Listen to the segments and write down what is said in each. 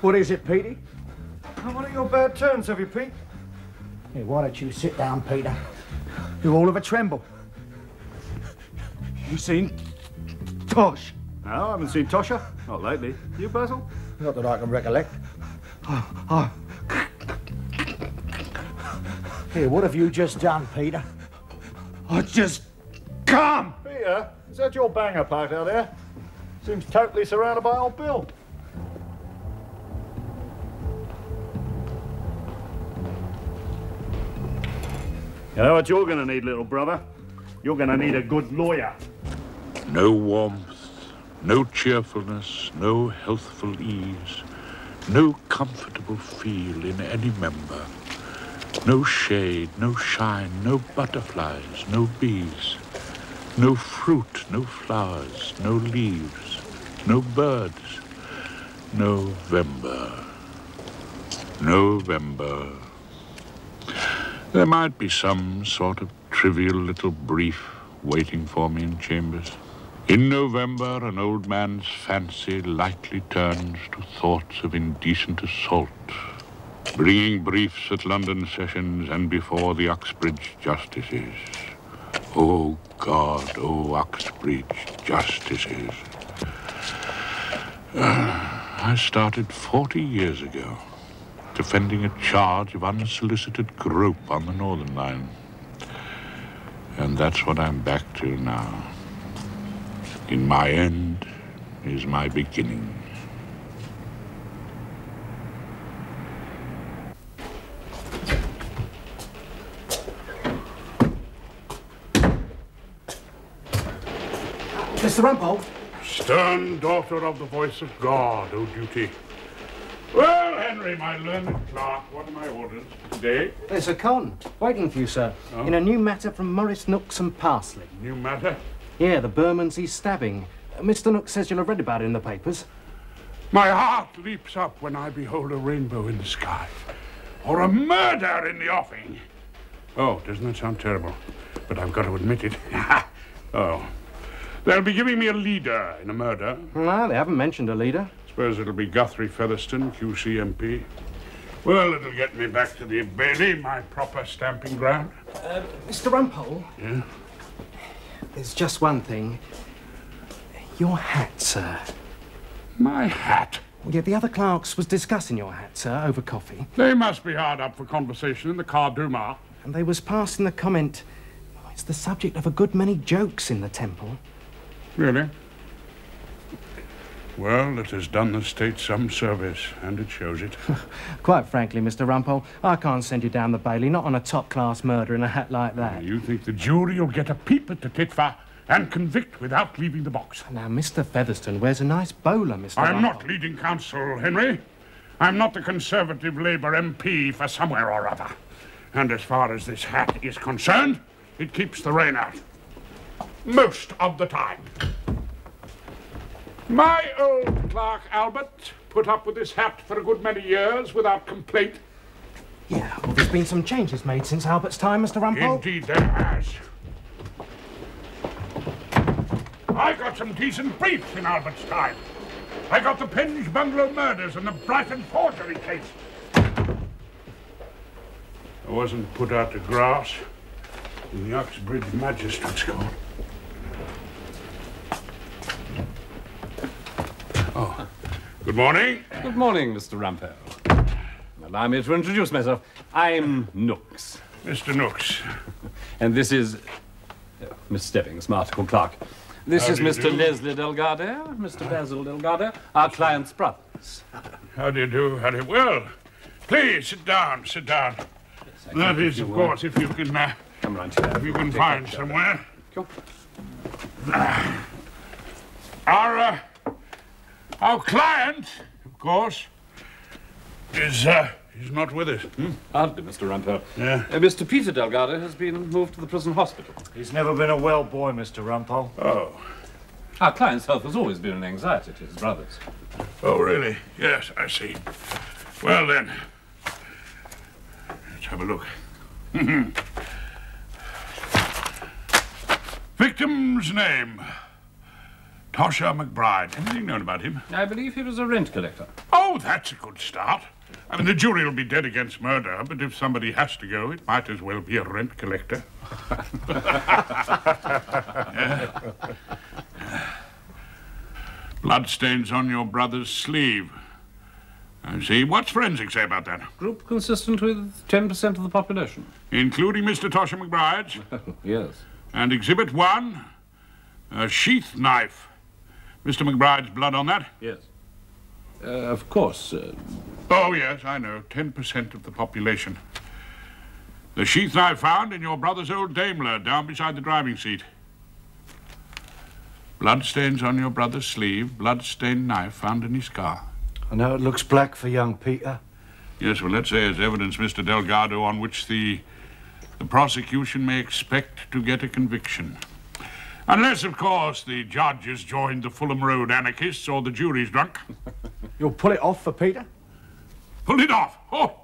What is it, Petey? One of your bad turns, have you, Pete? Hey, why don't you sit down, Peter? You're all of a tremble. You seen Tosh? No, I haven't seen Tosha. Not lately. You, Basil? Not that I can recollect. Here, what have you just done, Peter? I just come! Peter, is that your banger parked out there? Seems totally surrounded by old Bill. You know what you're going to need, little brother? You're going to need a good lawyer. No warmth, no cheerfulness, no healthful ease, no comfortable feel in any member. No shade, no shine, no butterflies, no bees, no fruit, no flowers, no leaves, no birds. November. November. There might be some sort of trivial little brief waiting for me in chambers. In November, an old man's fancy lightly turns to thoughts of indecent assault, bringing briefs at London sessions and before the Uxbridge justices. Oh, God, oh, Uxbridge justices. I started 40 years ago, defending a charge of unsolicited grope on the Northern Line. And that's what I'm back to now. In my end is my beginning. Mr. Rumpole? Stern daughter of the voice of God, O duty. Well, Henry, my learned clerk, what are my orders today? There's a con waiting for you, sir, in a new matter from Morris Nooks and Parsley. New matter? Yeah, the Bermondsey stabbing. Mr. Nooks says you'll have read about it in the papers. My heart leaps up when I behold a rainbow in the sky, or a murder in the offing. Oh, doesn't that sound terrible? But I've got to admit it. Oh. They'll be giving me a leader in a murder. No, they haven't mentioned a leader. Suppose it'll be Guthrie Featherstone, QCMP. Well, it'll get me back to the Bailey, my proper stamping ground. Mr. Rumpole? Yeah? There's just one thing. Your hat, sir. My hat? Yeah, the other clerks was discussing your hat, sir, over coffee. They must be hard up for conversation in the Car Duma. And they was passing the comment, it's the subject of a good many jokes in the temple. Really? Well, it has done the state some service, and it shows it. Quite frankly, Mr. Rumpole, I can't send you down the Bailey, not on a top-class murder in a hat like that. You think the jury will get a peep at the titfa and convict without leaving the box? Now, Mr. Featherstone wears a nice bowler, Mr. Rumpole. I'm not leading counsel, Henry. I'm not the Conservative Labour MP for somewhere or other. And as far as this hat is concerned, it keeps the rain out. Most of the time. My old clerk, Albert, put up with this hat for a good many years without complaint. Yeah, well, there's been some changes made since Albert's time, Mr. Rumpole. Indeed there has. I got some decent briefs in Albert's time. I got the Penge Bungalow murders and the Brighton forgery case. I wasn't put out to grass in the Uxbridge Magistrates' Court. Oh, good morning. Good morning, Mr. Rumpole. Allow me to introduce myself. I'm Nooks. Mr. Nooks. And this is Miss Stebbings, Marticle Clerk. This is Mr. Leslie Delgado, Mr. Basil Delgado, our client's brothers. How do you do? How do you... Well, please, sit down, sit down. Yes, That is, of course, if you can... Come round here. If you can find somewhere. Sure. Our client, of course, is not with us. Hardly, Mr. Rumpole. Yeah. Mr. Peter Delgado has been moved to the prison hospital. He's never been a well boy, Mr. Rumpole. Oh. Our client's health has always been an anxiety to his brothers. Oh, really? Yes, I see. Well, then, let's have a look. Victim's name, Tosher McBride. Anything known about him? I believe he was a rent collector. Oh, that's a good start. I mean, the jury will be dead against murder, but if somebody has to go, it might as well be a rent collector. Bloodstains on your brother's sleeve. I see. What's forensics say about that? Group consistent with 10% of the population. Including Mr. Tosher McBride's? Yes. And Exhibit 1, a sheath knife. Mr. McBride's blood on that? Yes. Of course. Oh, yes, I know. 10% of the population. The sheath knife found in your brother's old Daimler down beside the driving seat. Bloodstains on your brother's sleeve, blood-stained knife found in his car. I know it looks black for young Peter. Yes, well, let's say as evidence, Mr. Delgado, on which the prosecution may expect to get a conviction. Unless, of course, the judge has joined the Fulham Road anarchists or the jury's drunk. You'll pull it off for Peter? Pull it off? Oh,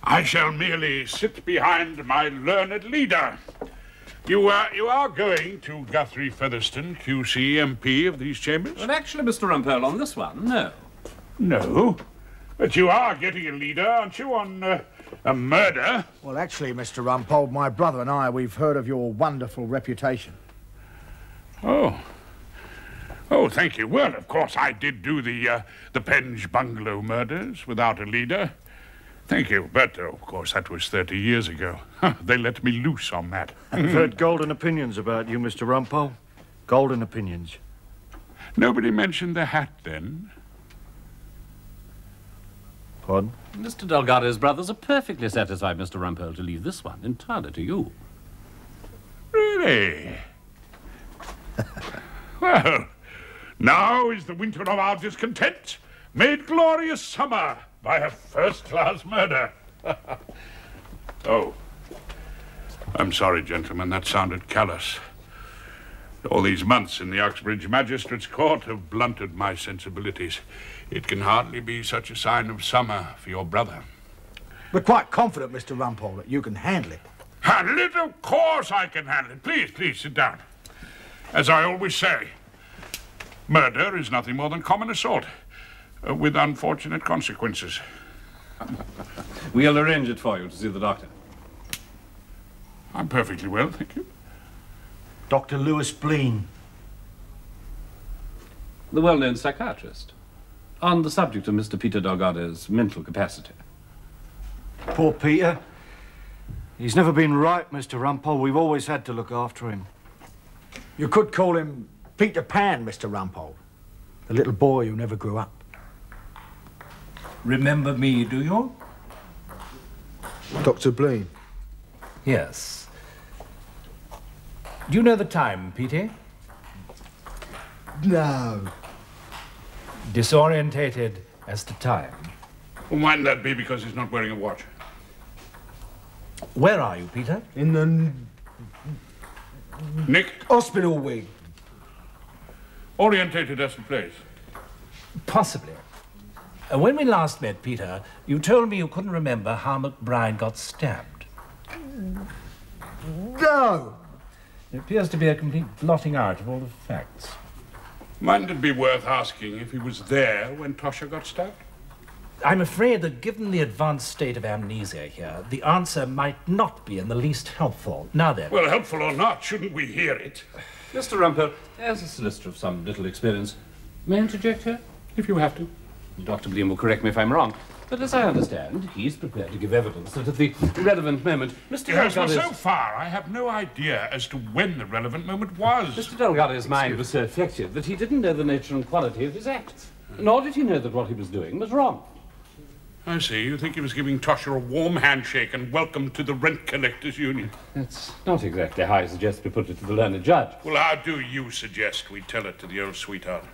I shall merely sit behind my learned leader. You are going to Guthrie Featherstone, QC, MP of these chambers? Well, actually, Mr. Rumpole, on this one, no. No, but you are getting a leader, aren't you, on a murder? Well, actually, Mr. Rumpole, my brother and I, we've heard of your wonderful reputation. Oh, thank you. Well, of course, I did do the Penge bungalow murders without a leader. Thank you, but, of course, that was 30 years ago. They let me loose on that. I've heard golden opinions about you, Mr. Rumpole. Golden opinions. Nobody mentioned the hat, then? Pardon? Mr. Delgado's brothers are perfectly satisfied, Mr. Rumpole, to leave this one entirely to you. Really? Well, now is the winter of our discontent made glorious summer by a first-class murder. Oh, I'm sorry, gentlemen, that sounded callous. All these months in the Uxbridge Magistrates' Court have blunted my sensibilities. It can hardly be such a sign of summer for your brother. We're quite confident, Mr. Rumpole, that you can handle it. Handle it? Of course I can handle it. Please, sit down. As I always say, murder is nothing more than common assault, with unfortunate consequences. We'll arrange it for you to see the doctor. I'm perfectly well, thank you. Dr. Lewis Bleen. The well-known psychiatrist. On the subject of Mr. Peter Delgado's mental capacity. Poor Peter. He's never been right, Mr. Rumpole. We've always had to look after him. You could call him Peter Pan, Mr. Rumpole. The little boy who never grew up. Remember me, do you? Dr. Bleen. Yes. Do you know the time, Peter? No. Disorientated as to time. Well, mightn't that be because he's not wearing a watch? Where are you, Peter? In the Nick? hospital wing. Orientated as to place. Possibly. When we last met, Peter, you told me you couldn't remember how McBride got stabbed. No. It appears to be a complete blotting out of all the facts. Mightn't it be worth asking if he was there when Tosher got stabbed? I'm afraid that given the advanced state of amnesia here, the answer might not be in the least helpful. Now then. Well, helpful or not, shouldn't we hear it? Mr. Rumpole, as a solicitor of some little experience, may I interject here? If you have to. Dr. Bleen will correct me if I'm wrong, but as I understand, he's prepared to give evidence that at the relevant moment, Mr. Yes, well, Delgado's... so far, I have no idea as to when the relevant moment was. Mr. Delgado's mind was so effective that he didn't know the nature and quality of his acts, nor did he know that what he was doing was wrong. I see. You think he was giving Tosher a warm handshake and welcome to the Rent Collectors Union? That's not exactly how I suggest we put it to the learned judge. Well, how do you suggest we tell it to the old sweetheart?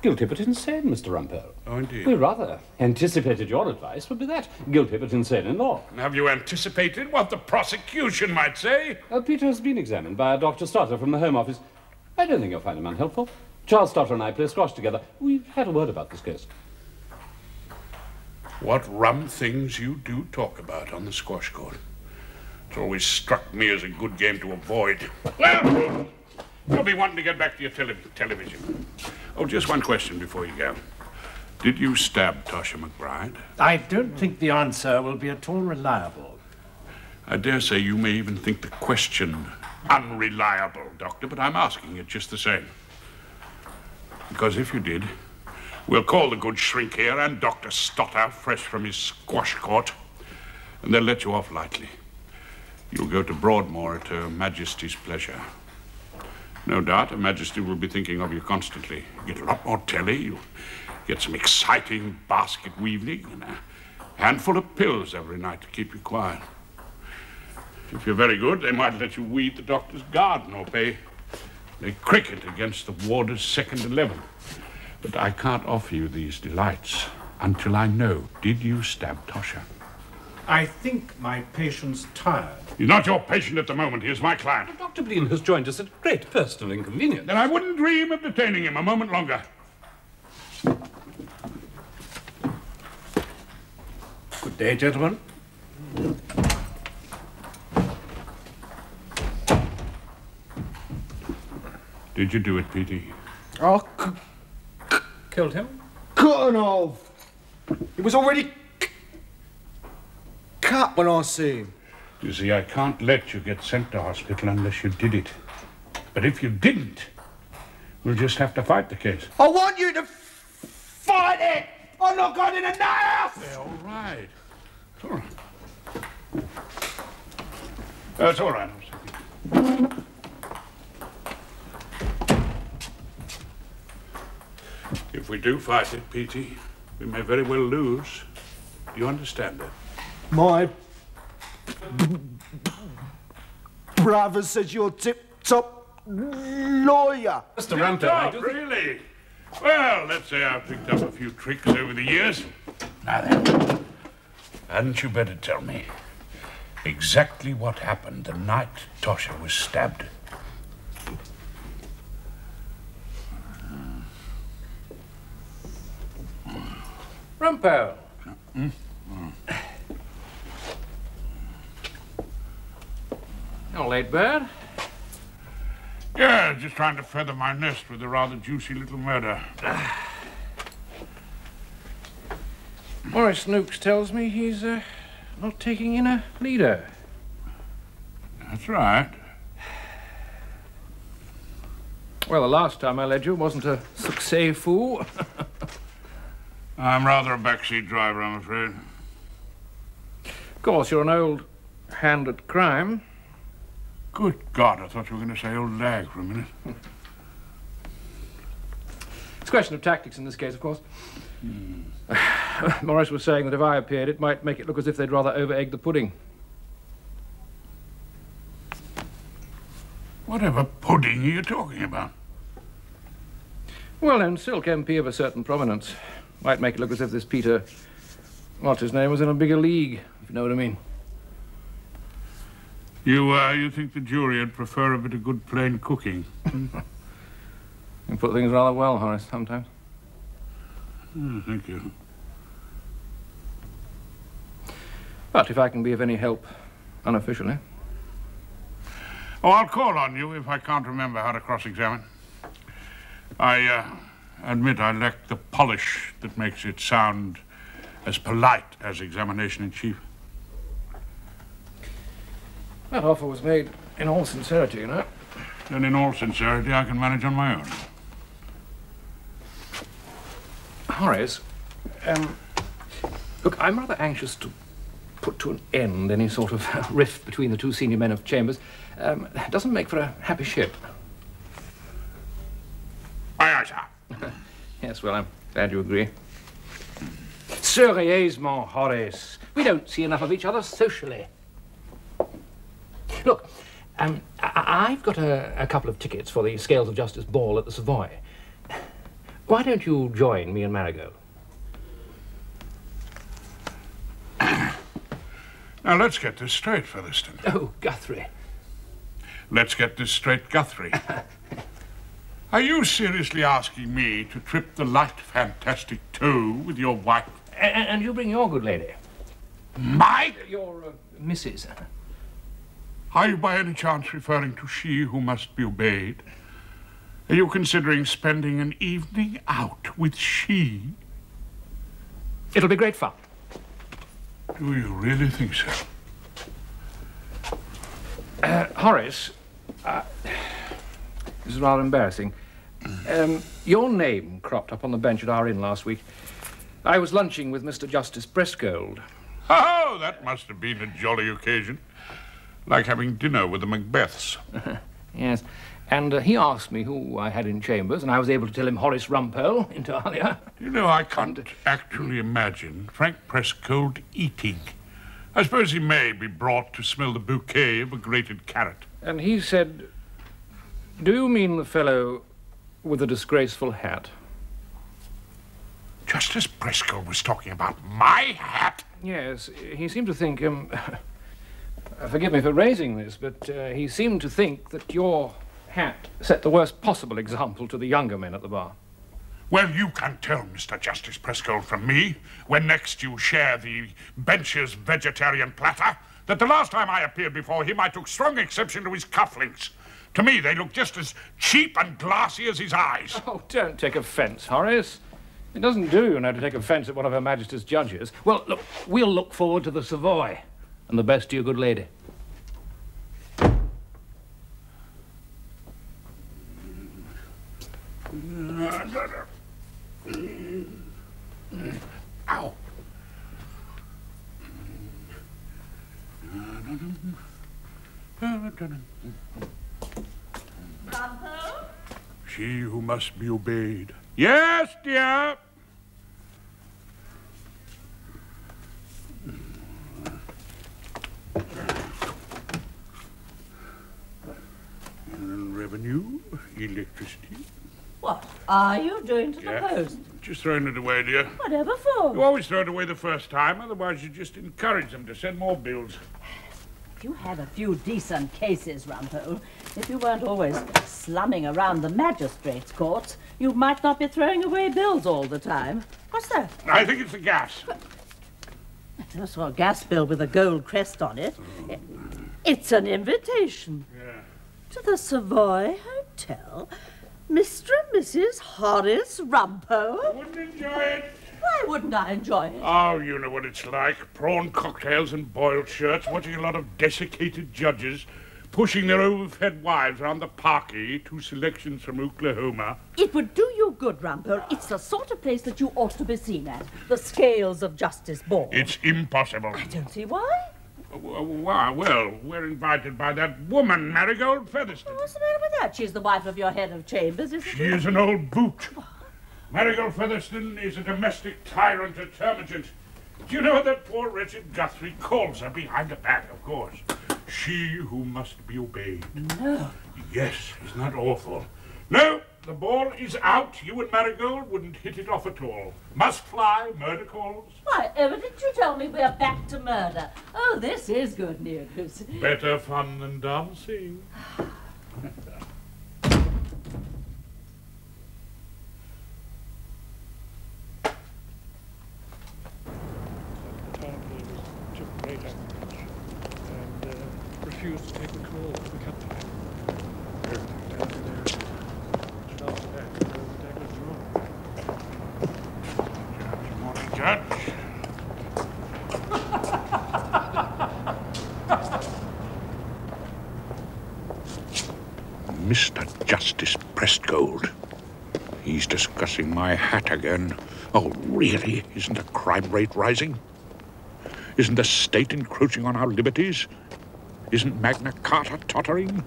Guilty but insane, Mr. Rumpole. Oh, indeed. We rather anticipated your advice would be that. Guilty but insane in law. And have you anticipated what the prosecution might say? Peter has been examined by a Dr. Stotter from the Home Office. I don't think you'll find him unhelpful. Charles Stotter and I play squash together. We've had a word about this case. What rum things you do talk about on the squash court. It's always struck me as a good game to avoid. Well, You'll be wanting to get back to your television. Oh, just one question before you go. Did you stab Tosha McBride? I don't think the answer will be at all reliable. I dare say you may even think the question unreliable, Doctor, but I'm asking it just the same. Because if you did, we'll call the good shrink here and Dr. Stotter, fresh from his squash court, and they'll let you off lightly. You'll go to Broadmoor at Her Majesty's pleasure. No doubt Her Majesty will be thinking of you constantly. You get a lot more telly, you'll get some exciting basket weaving, and a handful of pills every night to keep you quiet. If you're very good, they might let you weed the doctor's garden or play cricket against the warder's second 11. But I can't offer you these delights until I know, did you stab Tosha? I think my patient's tired. He's not your patient at the moment. He is my client. Dr. Blean has joined us at great personal inconvenience. Then I wouldn't dream of detaining him a moment longer. Good day, gentlemen. Did you do it, Petey? Oh, Killed him? cutting off. It was already cut when I see him. You see, I can't let you get sent to hospital unless you did it. But if you didn't, we'll just have to fight the case. I want you to fight it! I'm not going in a house! All right. It's all right. It's all right. If we do fight it, Petey, we may very well lose. Do you understand that? My brother says you're tip-top lawyer. Mr. Rumpole, Oh, really? Well, let's say I've picked up a few tricks over the years. Now then, hadn't you better tell me exactly what happened the night Tosha was stabbed? Rumpole. You're late, bird. Yeah, just trying to feather my nest with a rather juicy little murder. Morris Snooks tells me he's not taking in a leader. That's right. Well, the last time I led you wasn't a successful. I'm rather a backseat driver, I'm afraid. Of course, you're an old hand at crime. Good God, I thought you were going to say old lag for a minute. It's a question of tactics in this case, of course. Morris was saying that if I appeared, it might make it look as if they'd rather over-egg the pudding. Whatever pudding are you talking about? Well, then, Silk MP of a certain prominence might make it look as if this Peter, what's his name, was in a bigger league, if you know what I mean. You think the jury would prefer a bit of good plain cooking? You put things rather well, Horace, sometimes. Oh, thank you. But if I can be of any help unofficially. Oh, I'll call on you if I can't remember how to cross-examine. I admit I lack the polish that makes it sound as polite as examination-in-chief. That offer was made in all sincerity, you know. Then in all sincerity, I can manage on my own. Horace, look, I'm rather anxious to put to an end any sort of rift between the two senior men of Chambers. It doesn't make for a happy ship. Aye, aye, sir. Yes, well, I'm glad you agree. Seriously, Horace. We don't see enough of each other socially. Look, I've got a couple of tickets for the Scales of Justice ball at the Savoy. Why don't you join me and Marigold? Now, let's get this straight, Featherstone. Oh, Guthrie. Let's get this straight, Guthrie. Are you seriously asking me to trip the light, fantastic toe with your wife? And you bring your good lady. My? Your Mrs. Are you by any chance referring to she who must be obeyed? Are you considering spending an evening out with she? It'll be great fun. Do you really think so? Horace, this is rather embarrassing. Your name cropped up on the bench at our inn last week. I was lunching with Mr. Justice Brescold. Oh, that must have been a jolly occasion. Like having dinner with the Macbeths. Yes, and he asked me who I had in chambers, and I was able to tell him Horace Rumpole, inter alia. You know, I can't actually imagine Frank Brescold eating. I suppose he may be brought to smell the bouquet of a grated carrot. And he said, "Do you mean the fellow with the disgraceful hat?" Justice Brescold was talking about my hat? Yes, he seemed to think, forgive me for raising this, but he seemed to think that your hat set the worst possible example to the younger men at the bar. Well, you can tell Mr. Justice Brescold from me, when next you share the bench's vegetarian platter, that the last time I appeared before him, I took strong exception to his cufflinks. To me, they look just as cheap and glassy as his eyes. Oh, don't take offence, Horace. It doesn't do, you know, to take offence at one of Her Majesty's judges. Well, look, we'll look forward to the Savoy, and the best to your good lady. Ow. Rumpole? She who must be obeyed. Yes, dear. Revenue, electricity. What are you doing to the Yeah. post? Just throwing it away, dear. Whatever for? You always throw it away the first time, otherwise you just encourage them to send more bills. If you had a few decent cases, Rumpole, if you weren't always slumming around the magistrates' courts, you might not be throwing away bills all the time. What's that? I think it's the gas. I just saw a gas bill with a gold crest on it. It's an invitation. Yeah. To the Savoy Hotel. Mr. and Mrs. Horace Rumpole. Wouldn't enjoy it. Why wouldn't I enjoy it? Oh, you know what it's like. Prawn cocktails and boiled shirts, watching a lot of desiccated judges pushing their overfed wives around the parquet, 2 selections from Oklahoma. It would do you good, Rumpole. It's the sort of place that you ought to be seen at. The scales of justice board. It's impossible. I don't see why. Why? Well, we're invited by that woman, Marigold Featherstone. What's the matter with that? She's the wife of your head of chambers, isn't she? She is an old boot. Marigold Featherstone is a domestic tyrant and termagant. Do you know what that poor wretched Guthrie calls her behind the back, of course? She who must be obeyed. No. Yes, isn't that awful? No, the ball is out. You and Marigold wouldn't hit it off at all. Must fly, murder calls. Why, didn't you tell me we're back to murder? Oh, this is good news. Better fun than dancing. Took great anguish and refused to take the call to the company. Down there, just after that, the dagger's drawn. Morning, Judge. Mr. Justice Brescold. He's discussing my hat again. Oh, really? Isn't the crime rate rising? Isn't the state encroaching on our liberties? Isn't Magna Carta tottering?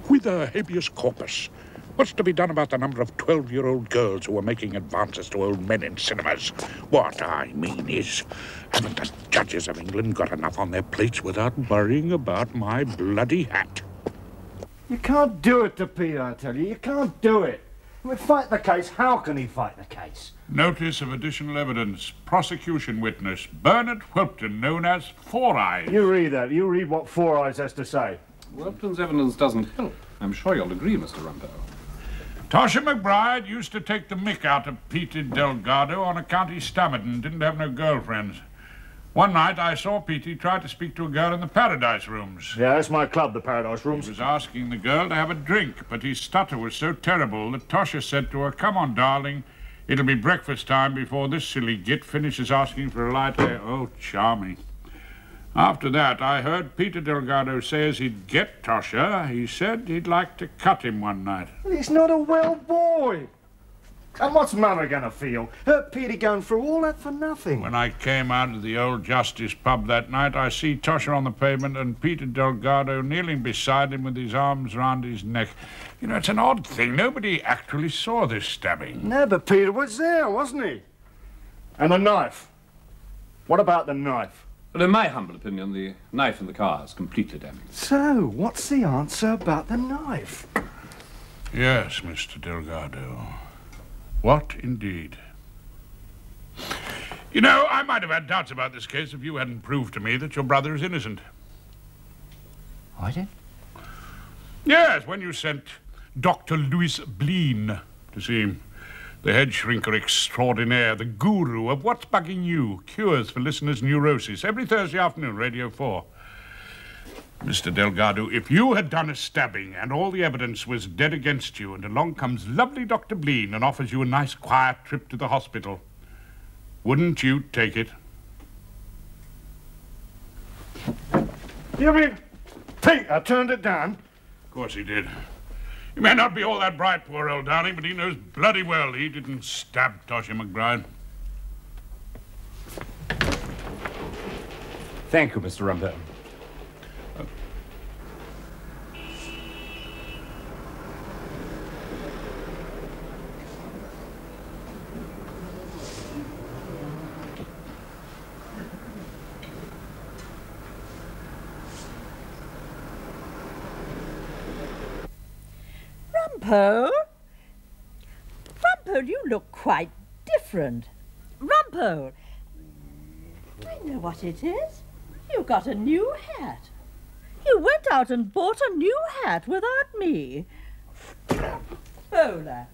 Whither habeas corpus? What's to be done about the number of 12-year-old girls who are making advances to old men in cinemas? What I mean is, haven't the judges of England got enough on their plates without worrying about my bloody hat? You can't do it to Peter, I tell you. You can't do it. I mean, fight the case. How can he fight the case? Notice of additional evidence. Prosecution witness Bernard Whelpton, known as Four Eyes. You read that. You read what Four Eyes has to say. Whelpton's evidence doesn't help. I'm sure you'll agree, Mr. Rumpole. Tasha McBride used to take the mick out of Peter Delgado on account he stammered and didn't have no girlfriends. One night I saw Petey try to speak to a girl in the Paradise Rooms. Yeah, that's my club, the Paradise Rooms. He was asking the girl to have a drink, but his stutter was so terrible that Tosha said to her, "Come on, darling. It'll be breakfast time before this silly git finishes asking for a light air." Oh, charming. After that, I heard Peter Delgado say as he'd get Tosha, he said he'd like to cut him one night. He's not a well boy. And what's Mother gonna feel? Her Peter going through all that for nothing. When I came out of the Old Justice pub that night, I see Tosha on the pavement and Peter Delgado kneeling beside him with his arms round his neck. You know, it's an odd thing. Nobody actually saw this stabbing. No, but Peter was there, wasn't he? And the knife. What about the knife? Well, in my humble opinion, the knife in the car is completely damaged. So, what's the answer about the knife? Yes, Mr. Delgado. What indeed? You know, I might have had doubts about this case if you hadn't proved to me that your brother is innocent. I did? Yes, when you sent Dr. Louis Bleen to see him. The head shrinker extraordinaire, the guru of What's Bugging You, cures for listeners' neurosis, every Thursday afternoon, Radio 4. Mr. Delgado, if you had done a stabbing and all the evidence was dead against you and along comes lovely Dr. Bleen and offers you a nice quiet trip to the hospital, wouldn't you take it? You mean Peter turned it down? Of course he did. He may not be all that bright, poor old darling, but he knows bloody well he didn't stab Tosha McBride. Thank you, Mr. Rumpole. Rumpole? Rumpole, you look quite different. Rumpole! I know what it is. You got a new hat. You went out and bought a new hat without me. Bowler.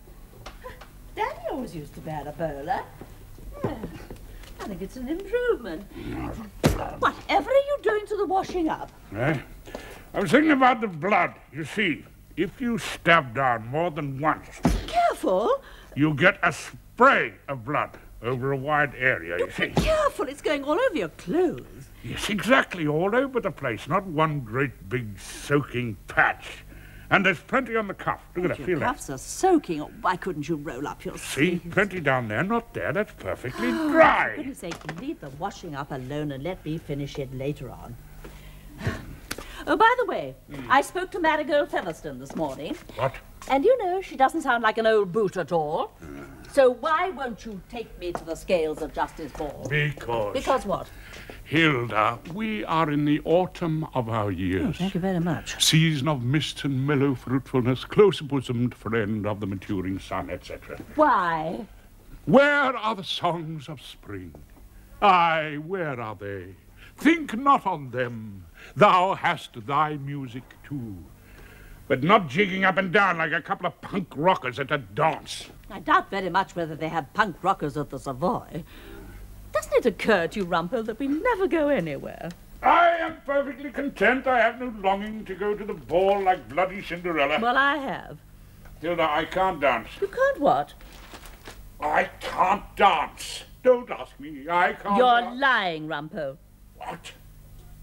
Daddy always used to wear a bowler. Yeah, I think it's an improvement. Whatever are you doing to the washing up? Eh? I was thinking about the blood. You see, if you stab down more than once, Careful. you get a spray of blood over a wide area, you see. Careful, it's going all over your clothes. Yes, exactly, all over the place, not one great big soaking patch. And there's plenty on the cuff. Look at that, feel Your that. cuffs are soaking. Oh, why couldn't you roll up your See, sleeves? plenty down there, not there. That's perfectly For dry. goodness sake, leave the washing up alone and let me finish it later on. Oh, by the way, I spoke to Marigold Featherstone this morning. What? And you know, she doesn't sound like an old boot at all. So why won't you take me to the scales at Justice Ball? Because, Because what? Hilda, we are in the autumn of our years. Thank you very much. Season of mist and mellow fruitfulness, close-bosomed friend of the maturing sun, etc. Why? Where are the songs of spring? Aye, where are they? Think not on them. Thou hast thy music too. But not jigging up and down like a couple of punk rockers at a dance. I doubt very much whether they have punk rockers at the Savoy. Doesn't it occur to you, Rumpole, that we never go anywhere? I am perfectly content. I have no longing to go to the ball like bloody Cinderella. Well, I have. Hilda, I can't dance. You can't what? I can't dance. Don't ask me. I can't You're dance. lying, Rumpole. What?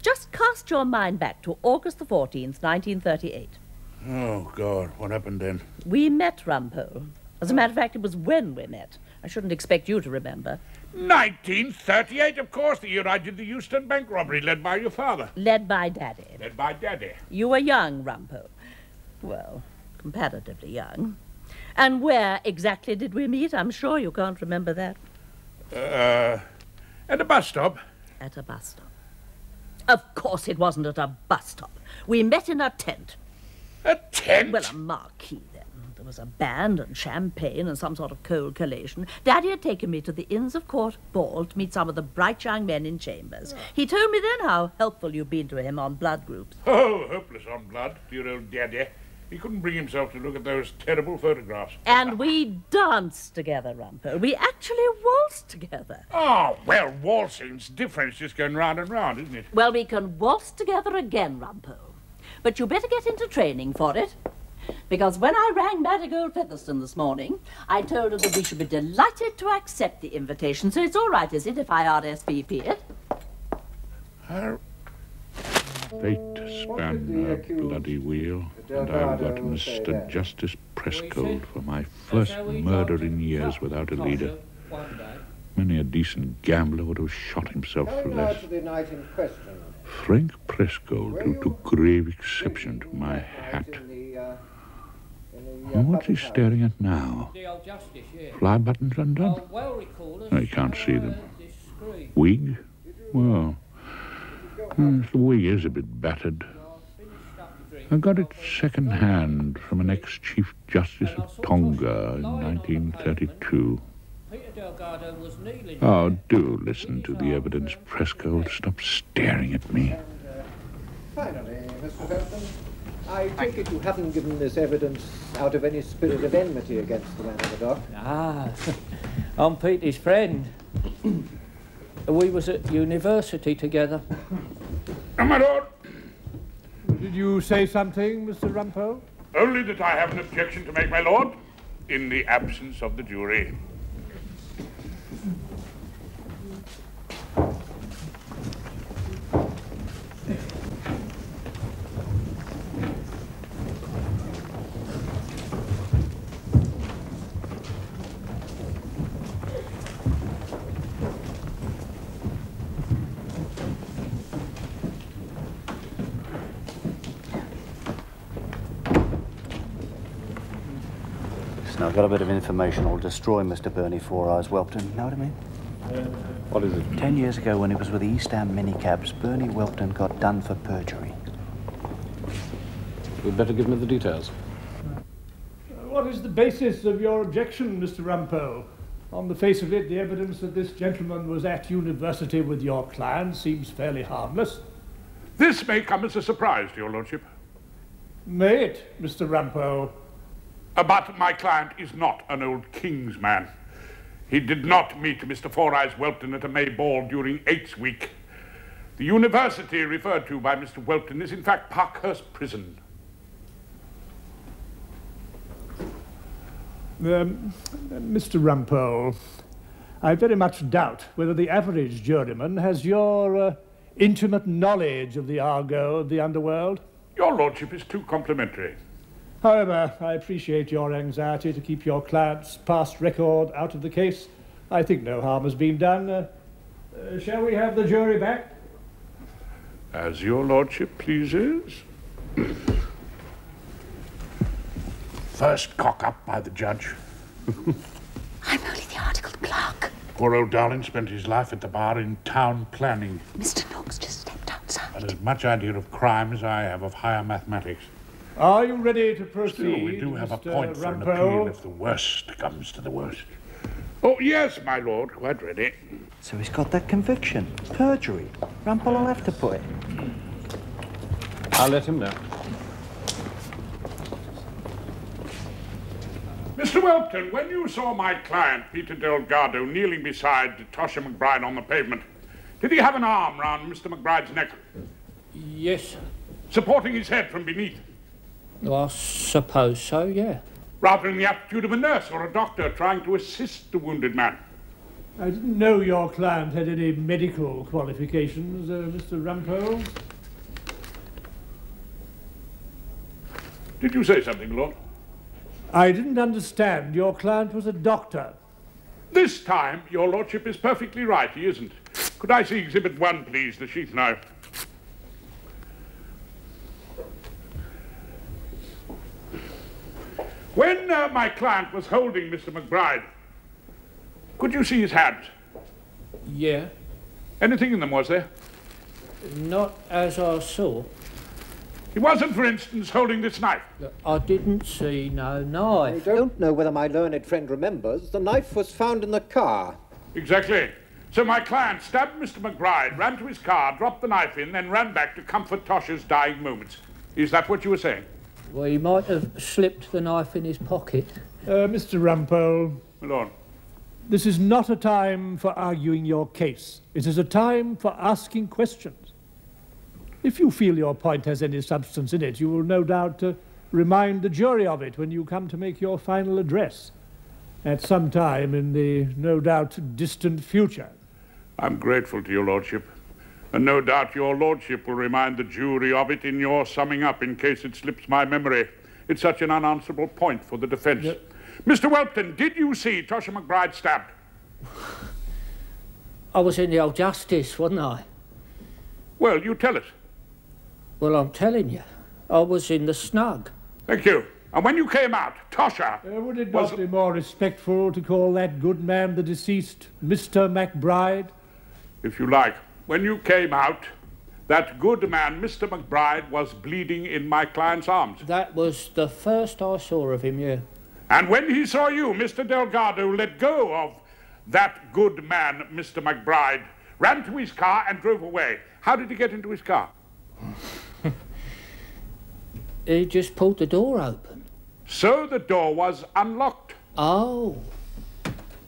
Just cast your mind back to August the 14th, 1938. Oh, God, what happened then? We met, Rumpole. As a matter of fact, it was when we met. I shouldn't expect you to remember. 1938, of course, the year I did the Euston Bank robbery led by your father. Led by Daddy. Led by Daddy. You were young, Rumpole. Well, comparatively young. And where exactly did we meet? I'm sure you can't remember that. At a bus stop. At a bus stop. Of course it wasn't at a bus stop. We met in a tent. A tent? Well, a marquee then. There was a band and champagne and some sort of cold collation. Daddy had taken me to the Inns of Court ball to meet some of the bright young men in chambers. He told me then how helpful you'd been to him on blood groups. Oh, hopeless on blood, dear old Daddy. He couldn't bring himself to look at those terrible photographs. And we danced together, Rumpole. We actually waltzed together. Oh, well, waltzing's different. It's just going round and round, isn't it? Well, we can waltz together again, Rumpole. But you better get into training for it. Because when I rang Marigold Featherstone this morning, I told her that we should be delighted to accept the invitation. So it's all right, is it, if I RSVP it? Fate span a bloody wheel, and I've got Mr. Justice Prescott for my first murder in years without a leader. Many a decent gambler would have shot himself for less. Frank Prescott took grave exception to my hat. And what's he staring at now? Fly buttons undone? No, you can't see them. Wig? Well, the wig is a bit battered. I got it second-hand from an ex-Chief Justice of Tonga in 1932. Oh, do listen to the evidence, Prescott. Stop staring at me. Finally, Mr. Felton, I take it you haven't given this evidence out of any spirit of enmity against the man in the dock? Ah, I'm Pete's friend. We was at university together. My lord. Did you say something, Mr. Rumpole? Only that I have an objection to make, my lord, in the absence of the jury. Now, I've got a bit of information that'll destroy Mr. Bernie Four Eyes Welpton. You know what I mean? What is it? 10 years ago, when he was with the East Ham minicabs, Bernie Welpton got done for perjury. You'd better give me the details. What is the basis of your objection, Mr. Rumpole? On the face of it, the evidence that this gentleman was at university with your client seems fairly harmless. This may come as a surprise to your lordship. May it, Mr. Rumpole? But my client is not an old king's man. He did not meet Mr. Four Eyes Welpton at a May ball during 8th week. The university referred to by Mr. Welpton is in fact Parkhurst Prison. Mr. Rumpole, I very much doubt whether the average juryman has your intimate knowledge of the argot of the underworld. Your lordship is too complimentary. However, I appreciate your anxiety to keep your client's past record out of the case. I think no harm has been done. Shall we have the jury back? As your lordship pleases. First cock up by the judge. I'm only the articled clerk. Poor old darling spent his life at the bar in town planning. Mr. Knox just stepped outside. And as much idea of crime as I have of higher mathematics. Are you ready to proceed, Still, we do have Mr. a point for an Rumpole? appeal if the worst comes to the worst. Oh, yes, my lord, quite ready. So he's got that conviction. Perjury. Rumpole will have to put it. I'll let him know. Mr. Welpton, when you saw my client, Peter Delgado, kneeling beside Tosha McBride on the pavement, did he have an arm round Mr. McBride's neck? Yes. Supporting his head from beneath? I suppose so, yeah. Rather in the attitude of a nurse or a doctor trying to assist the wounded man? I didn't know your client had any medical qualifications, Mr. Rumpole. Did you say something, Lord? I didn't understand your client was a doctor. This time, your lordship is perfectly right, he isn't. Could I see Exhibit 1, please, the sheath knife? When my client was holding Mr. McBride, could you see his hands? Yeah. Anything in them, was there? Not as I saw. He wasn't, for instance, holding this knife. I didn't see no knife. I don't know whether my learned friend remembers. The knife was found in the car. Exactly. So my client stabbed Mr. McBride, ran to his car, dropped the knife in, then ran back to comfort Tosha's dying moments. Is that what you were saying? Well, he might have slipped the knife in his pocket. Mr. Rumpole. My lord. This is not a time for arguing your case. It is a time for asking questions. If you feel your point has any substance in it, you will no doubt remind the jury of it when you come to make your final address at some time in the no doubt distant future. I'm grateful to your lordship, and no doubt your lordship will remind the jury of it in your summing up in case it slips my memory. It's such an unanswerable point for the defence. Mr. Welpton, did you see Tosha McBride stabbed? I was in the Old Justice, wasn't I? Well, you tell us. Well, I'm telling you. I was in the snug. Thank you. And when you came out, Tosha... would it not be more respectful to call that good man the deceased Mr. McBride? If you like. When you came out, that good man, Mr. McBride, was bleeding in my client's arms. That was the first I saw of him, yeah. And when he saw you, Mr. Delgado let go of that good man, Mr. McBride, ran to his car and drove away. How did he get into his car? He just pulled the door open. So the door was unlocked? Oh.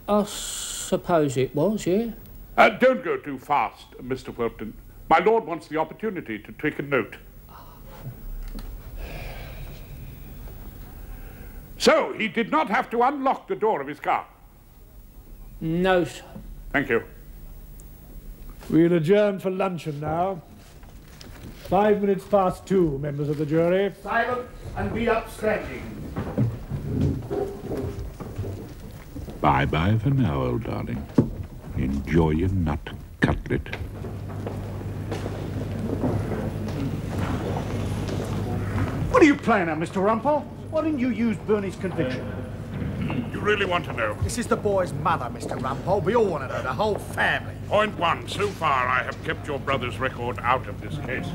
I suppose it was, yeah. Don't go too fast, Mr. Welpton. My lord wants the opportunity to take a note. So, he did not have to unlock the door of his car? No, sir. Thank you. We'll adjourn for luncheon now. 5 minutes past 2, members of the jury. Silence and be upstanding. Bye-bye for now, old darling. Enjoy your nut cutlet. What are you playing at, Mr. Rumpole? Why didn't you use Bernie's conviction? You really want to know? This is the boy's mother, Mr. Rumpole. We all want to know, the whole family. Point one. So far, I have kept your brother's record out of this case.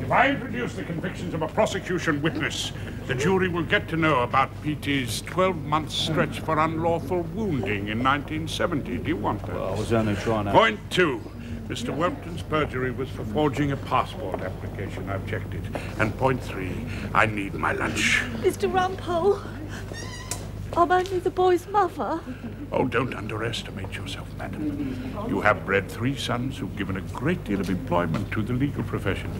If I introduce the convictions of a prosecution witness, the jury will get to know about P.T.'s 12-month stretch for unlawful wounding in 1970. Do you want that? Well, I was only trying to... Point two. Mr. Welpton's perjury was for forging a passport application. I've checked it. And point three, I need my lunch. Mr. Rumpole, I'm only the boy's mother. Oh, don't underestimate yourself, madam. You have bred 3 sons who've given a great deal of employment to the legal profession.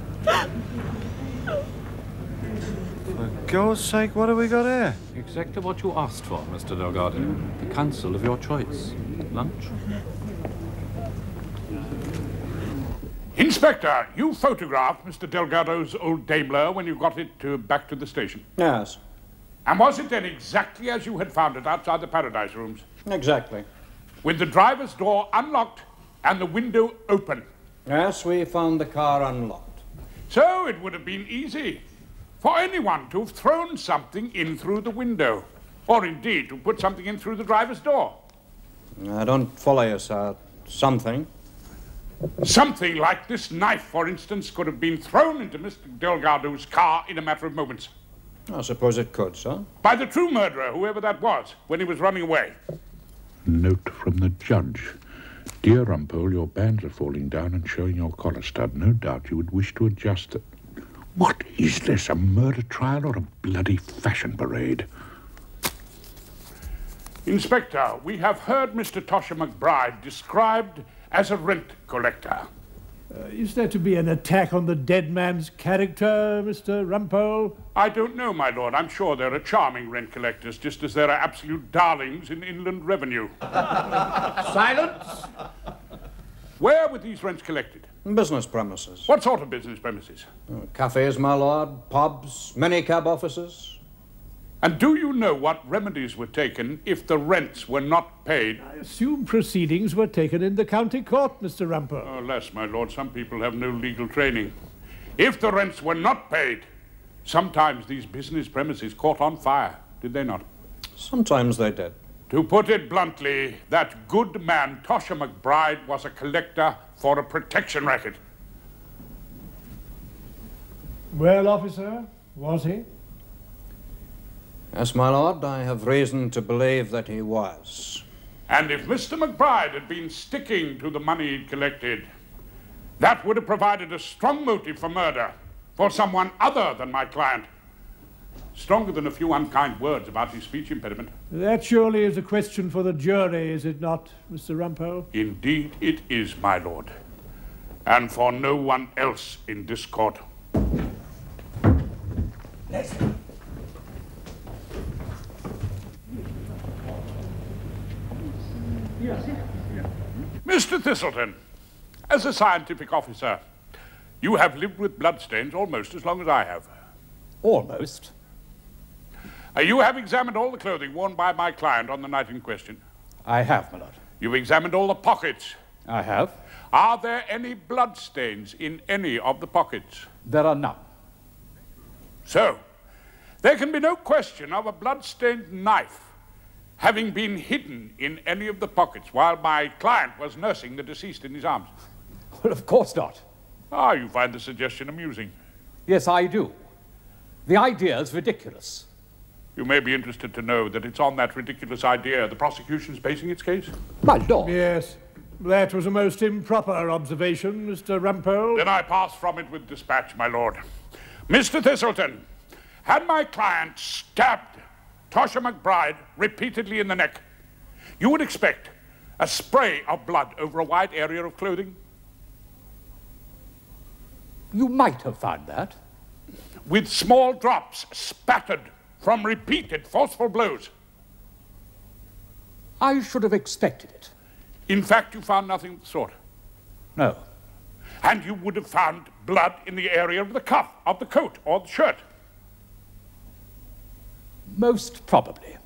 For God's sake, what have we got here? Exactly what you asked for, Mr. Delgado. The counsel of your choice. Lunch? Inspector, you photographed Mr. Delgado's old Daimler when you got it back to the station. Yes. And was it then exactly as you had found it outside the Paradise Rooms? Exactly. With the driver's door unlocked and the window open? Yes, we found the car unlocked. So it would have been easy for anyone to have thrown something in through the window, or indeed to put something in through the driver's door. I don't follow you, sir. Something. Something like this knife, for instance, could have been thrown into Mr. Delgado's car in a matter of moments. I suppose it could, sir. By the true murderer, whoever that was, when he was running away. Note from the judge. Dear Rumpole, your bands are falling down and showing your collar stud. No doubt you would wish to adjust it. What is this, a murder trial or a bloody fashion parade? Inspector, we have heard Mr. Tosha McBride described as a rent collector. Is there to be an attack on the dead man's character, Mr. Rumpole? I don't know, my lord. I'm sure there are charming rent collectors, just as there are absolute darlings in inland revenue. Silence! Where were these rents collected? Business premises. What sort of business premises? Cafes, my lord, pubs, minicab offices. And do you know what remedies were taken if the rents were not paid? I assume proceedings were taken in the county court, Mr. Rumpole. Oh, alas, my lord, some people have no legal training. If the rents were not paid, sometimes these business premises caught on fire, did they not? Sometimes they did. To put it bluntly, that good man, Tosha McBride, was a collector for a protection racket. Well, officer, was he? Yes, my lord, I have reason to believe that he was. And if Mr. McBride had been sticking to the money he'd collected, that would have provided a strong motive for murder for someone other than my client. Stronger than a few unkind words about his speech impediment. That surely is a question for the jury, is it not, Mr. Rumpole? Indeed it is, my lord. And for no one else in this court. Leslie. Mr. Thistleton, as a scientific officer, you have lived with bloodstains almost as long as I have. Almost. You have examined all the clothing worn by my client on the night in question. I have, my lord. You've examined all the pockets. I have. Are there any bloodstains in any of the pockets? There are none. So, there can be no question of a blood-stained knife having been hidden in any of the pockets while my client was nursing the deceased in his arms. Well, of course not. Ah, you find the suggestion amusing. Yes, I do. The idea is ridiculous. You may be interested to know that it's on that ridiculous idea the prosecution's basing its case. My lord. Yes, that was a most improper observation, Mr. Rumpole. Then I pass from it with dispatch, my lord. Mr. Thistleton, had my client stabbed Tosha McBride repeatedly in the neck, you would expect a spray of blood over a wide area of clothing. You might have found that. With small drops spattered from repeated forceful blows. I should have expected it. In fact, you found nothing of the sort. No. And you would have found blood in the area of the cuff of the coat or the shirt. Most probably.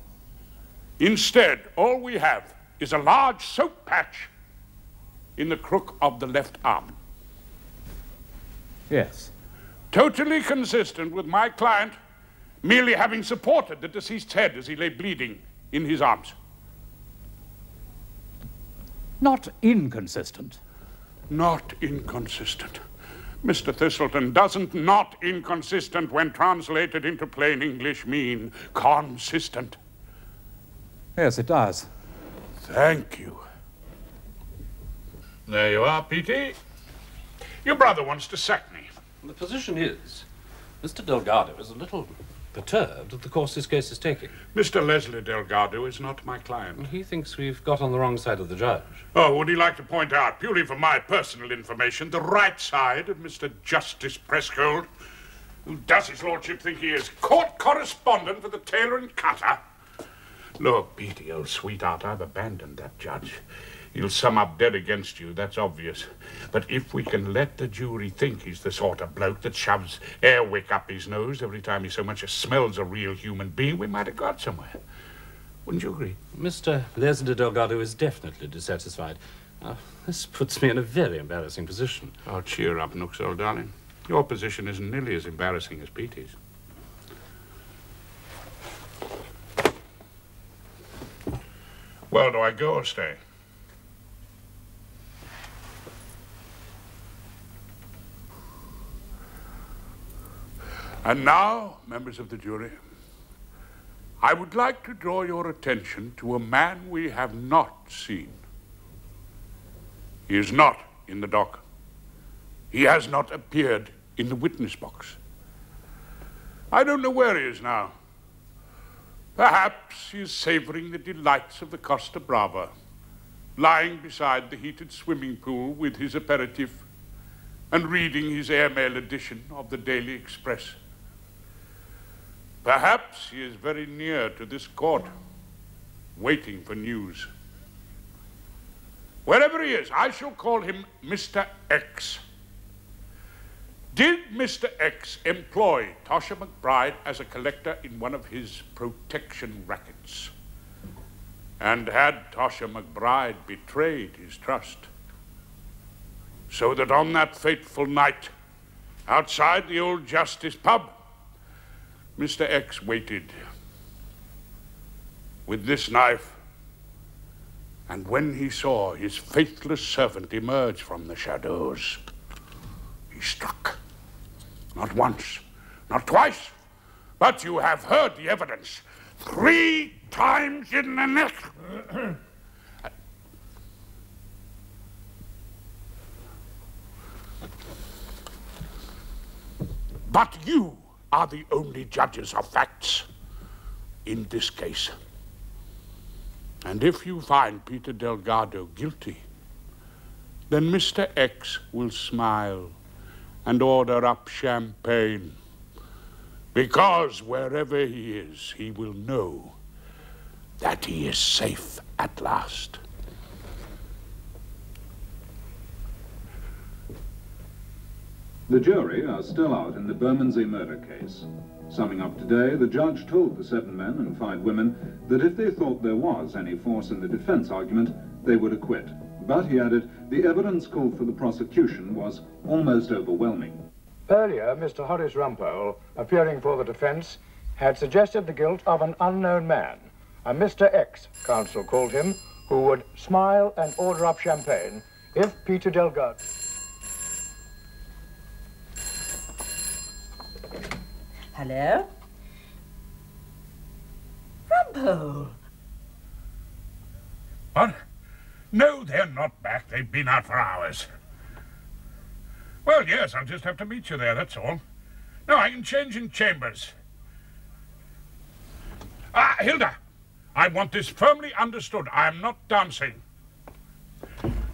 Instead, all we have is a large soap patch in the crook of the left arm. Yes. Totally consistent with my client merely having supported the deceased's head as he lay bleeding in his arms. Not inconsistent. Not inconsistent. Mr. Thistleton, doesn't not inconsistent when translated into plain English mean consistent? Yes, it does. Thank you. There you are, Petey. Your brother wants to sack me. The position is, Mr. Delgado is a little perturbed at the course this case is taking. Mr. Leslie Delgado is not my client. He thinks we've got on the wrong side of the judge. Oh, would he like to point out, purely for my personal information, the right side of Mr. Justice Prescold? Who does his lordship think he is? Court correspondent for the Tailor and Cutter? Look, Petey, old sweetheart, I've abandoned that judge. He'll sum up dead against you, that's obvious. But if we can let the jury think he's the sort of bloke that shoves airwick up his nose every time he so much as smells a real human being, we might have got somewhere. Wouldn't you agree? Mr. Leslie Delgado is definitely dissatisfied. This puts me in a very embarrassing position. Oh, cheer up, Nooks, old darling. Your position isn't nearly as embarrassing as Petey's. Well, do I go or stay? And now, members of the jury, I would like to draw your attention to a man we have not seen. He is not in the dock. He has not appeared in the witness box. I don't know where he is now. Perhaps he is savoring the delights of the Costa Brava, lying beside the heated swimming pool with his aperitif and reading his airmail edition of the Daily Express. Perhaps he is very near to this court, waiting for news. Wherever he is, I shall call him Mr. X. Did Mr. X employ Tosha McBride as a collector in one of his protection rackets? And had Tosha McBride betrayed his trust? So that on that fateful night, outside the Old Justice pub, Mr. X waited with this knife, and when he saw his faithless servant emerge from the shadows, he struck. Not once, not twice, but you have heard the evidence. 3 times in the neck. But you are the only judges of facts in this case. And if you find Peter Delgado guilty, then Mr. X will smile and order up champagne. Because wherever he is, he will know that he is safe at last. The jury are still out in the Bermondsey murder case. Summing up today, the judge told the 7 men and 5 women that if they thought there was any force in the defense argument, they would acquit. But, he added, the evidence called for the prosecution was almost overwhelming. Earlier, Mr. Horace Rumpole, appearing for the defense, had suggested the guilt of an unknown man, a Mr. X, counsel called him, who would smile and order up champagne if Peter Delgado... Hello? Rumpole! What? No, they're not back. They've been out for hours. Well, yes, I'll just have to meet you there, that's all. No, I can change in chambers. Ah, Hilda, I want this firmly understood. I am not dancing.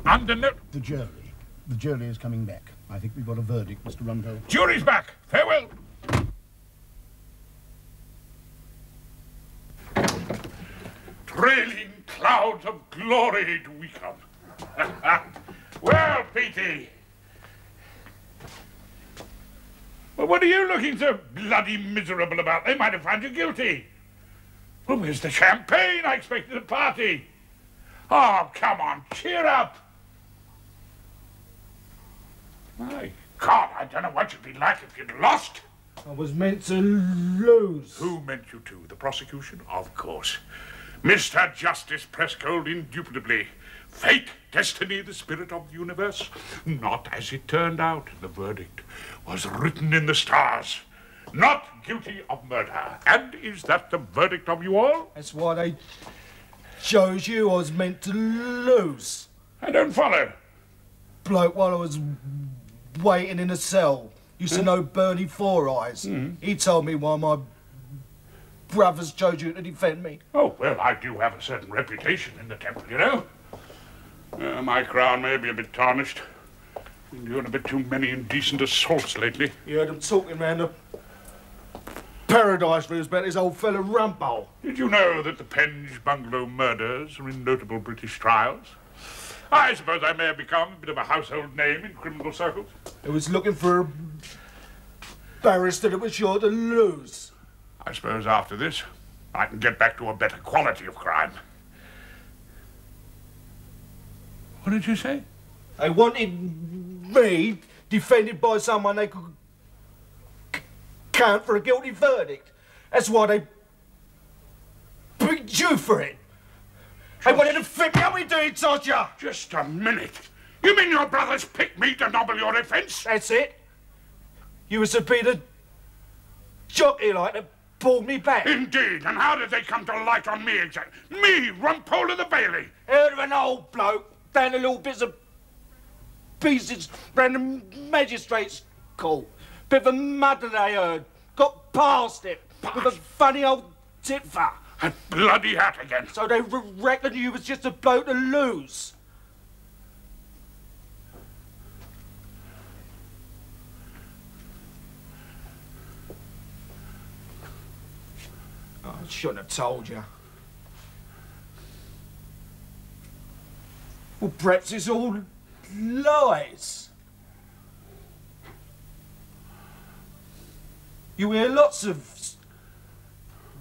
Under no... The jury is coming back. I think we've got a verdict, Mr. Rumpole. Jury's back. Farewell. Trailing clouds of glory do we come. Well, Petey. Well, what are you looking so bloody miserable about? They might have found you guilty. Well, where's the champagne? I expected a party. Oh, come on, cheer up. My God, I don't know what you'd be like if you'd lost. I was meant to lose. Who meant you to? The prosecution? Of course. Mr. Justice Prescold, indubitably. Fate, destiny, the spirit of the universe. Not as it turned out. The verdict was written in the stars. Not guilty of murder. And is that the verdict of you all? That's why they chose you. I was meant to lose. I don't follow. Bloke, while I was waiting in a cell, used to know Bernie Four Eyes. He told me why my brothers chose you to defend me. Oh, well, I do have a certain reputation in the temple, you know. My crown may be a bit tarnished. Been doing a bit too many indecent assaults lately. You heard him talking round the paradise rooms about his old fella Rumpole. Did you know that the Penge Bungalow murders are in notable British trials? I suppose I may have become a bit of a household name in criminal circles. I was looking for a barrister that was sure to lose. I suppose after this, I can get back to a better quality of crime. What did you say? They wanted me defended by someone they could count for a guilty verdict. That's why they picked you for it. They wanted to fit me up with doing, Todger. Just a minute. You mean your brothers picked me to nobble your defence? That's it. You was to be the jockey like that pulled me back. Indeed. And how did they come to light on me exactly? Me, Rumpole of the Bailey. Heard of an old bloke down a little bits of pieces round the magistrate's court. Bit of a muddle they heard. Got past it with a funny old titfer. A bloody hat again. So they reckoned you was just a bloke to lose. I shouldn't have told you. Well, perhaps it's all lies. You hear lots of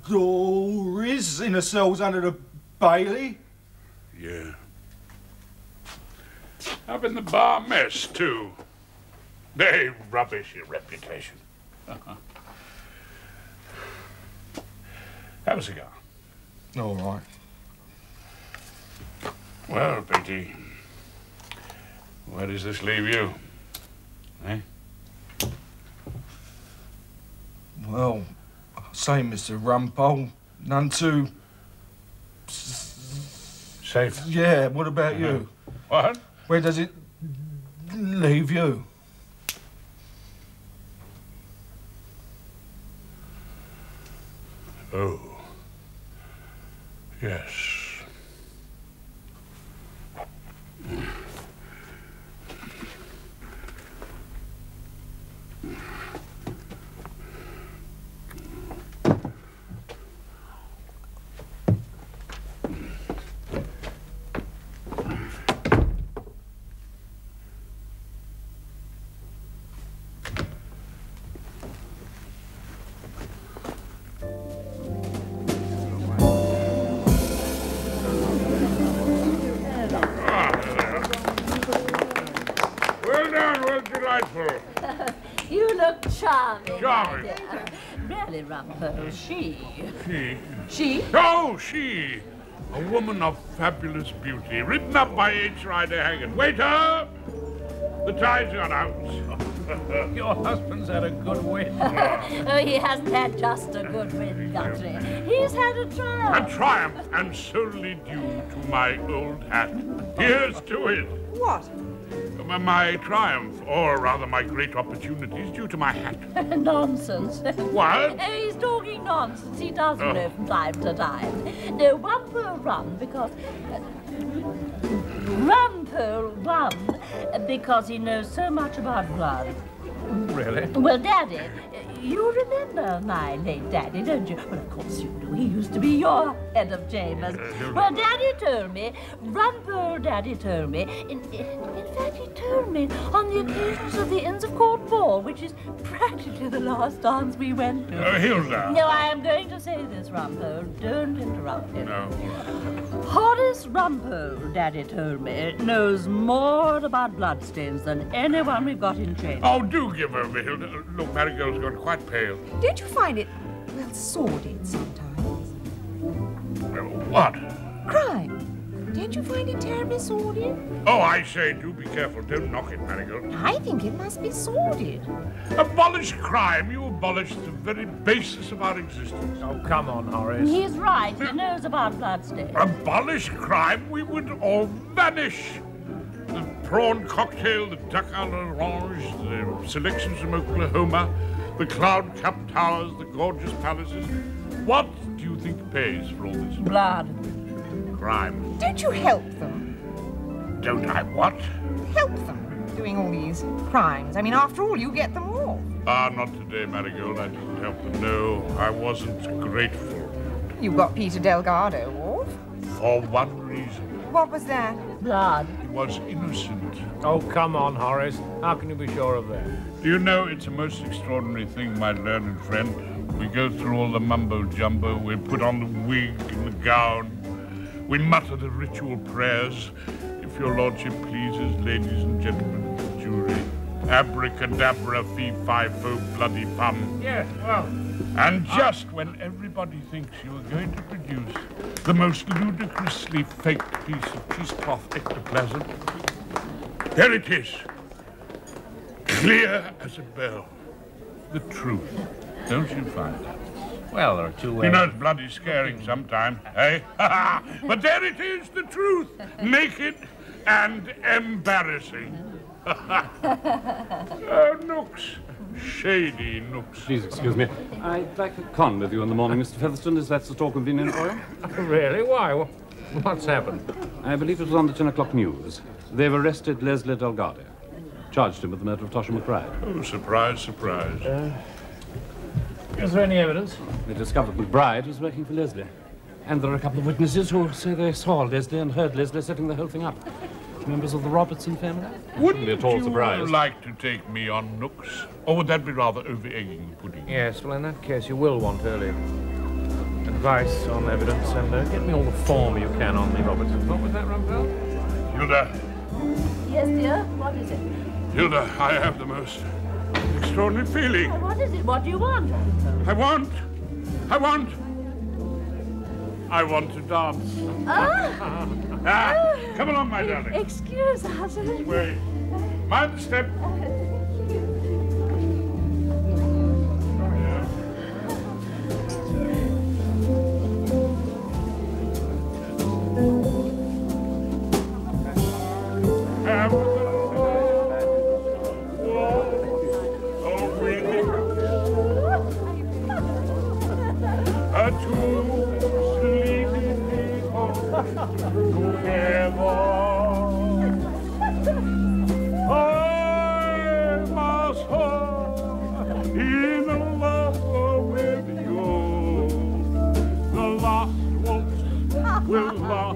stories in the cells under the Bailey. Yeah. Up in the bar mess, too. They rubbish your reputation. Have a cigar. All right. Well, Petey, where does this leave you? Eh? Well, same, Mr. Rumpole. None too... safe? Yeah, what about you? What? Where does it leave you? Oh. Yes. Delightful. You look charming. Charming. Really, Rumpole, she. She? She? Oh, she! A woman of fabulous beauty, written up by H. Rider Haggard. Waiter! The tide's gone out. Your husband's had a good wind. Oh, he hasn't had just a good wind, Guthrie. He's had a triumph. A triumph, and solely due to my old hat. Here's to it. What? My triumph, or rather my great opportunities, due to my hat. Nonsense. What? He's talking nonsense. He doesn't Oh. know from time to time. No, Rumpole run because... Rumpole run because he knows so much about blood. Really? Well, Daddy, you remember my late Daddy, don't you? Well, of course you do. He used to be your head of chambers. Well, Daddy told me, Rumpole Daddy told me, in fact, he told me on the occasions of the Inns of Court ball, which is practically the last dance we went to. Hilda. No, I am going to say this, Rumpole. Don't interrupt him. No. Horace Rumpole, Daddy told me, knows more about bloodstains than anyone we've got in chambers. Oh, do give over, Hilda. Look, Marigold's gone quite pale. Don't you find it, well, sordid sometimes? What? Crime. Don't you find it terribly sordid? Oh, I say, do be careful. Don't knock it, Marigold. I think it must be sordid. Abolish crime. You abolish the very basis of our existence. Oh, come on, Horace. He's right. He knows about bloodstains. Abolish crime, we would all vanish. The prawn cocktail, the duck à l'orange, the selections from Oklahoma, the cloud-capped towers, the gorgeous palaces. What do you think pays for all this? Blood. Crime. Don't you help them? Don't I what? Help them doing all these crimes. I mean, after all, you get them all. Ah, not today, Marigold. I didn't help them. No, I wasn't grateful. You got Peter Delgado off. For one reason. What was that? Blood. He was innocent. Oh, come on, Horace. How can you be sure of that? Do you know, it's a most extraordinary thing, my learned friend. We go through all the mumbo-jumbo. We put on the wig and the gown. We mutter the ritual prayers. If your lordship pleases, ladies and gentlemen of the jury. Abracadabra, fee-fi-fo, bloody bum. Yes, well... And just when everybody thinks you are going to produce the most ludicrously faked piece of cheesecloth ectoplasm, there it is. Clear as a bell. The truth. Don't you find that? Well, there are two ways. You know, it's bloody scaring sometimes, eh? But there it is, the truth. Naked and embarrassing. Oh, Nooks. Shady Nooks. Please excuse me. I'd like a con with you in the morning, Mr. Featherstone. Is that at all convenient for you? Really? Why? What's happened? I believe it was on the 10 o'clock news. They've arrested Leslie Delgado. Charged him with the murder of Tosha McBride. Oh, surprise, surprise. Is there any evidence? They discovered McBride was working for Leslie. And there are a couple of witnesses who say they saw Leslie and heard Leslie setting the whole thing up. Members of the Robertson family. Wouldn't be at all you surprised. like to take me on, Nooks? Or would that be rather over-egging the pudding? Yes, well, in that case, you will want early advice on evidence, and get me all the form you can on the Robertson. What was that, Rumpole? Hilda. Yes, dear? What is it? Hilda, I have the most extraordinary feeling. What is it? What do you want? I want to dance. Come along, my darling. Excuse us. Wait. Mind the step. the two sleepy people together. I'm also in love with you. The last waltz will last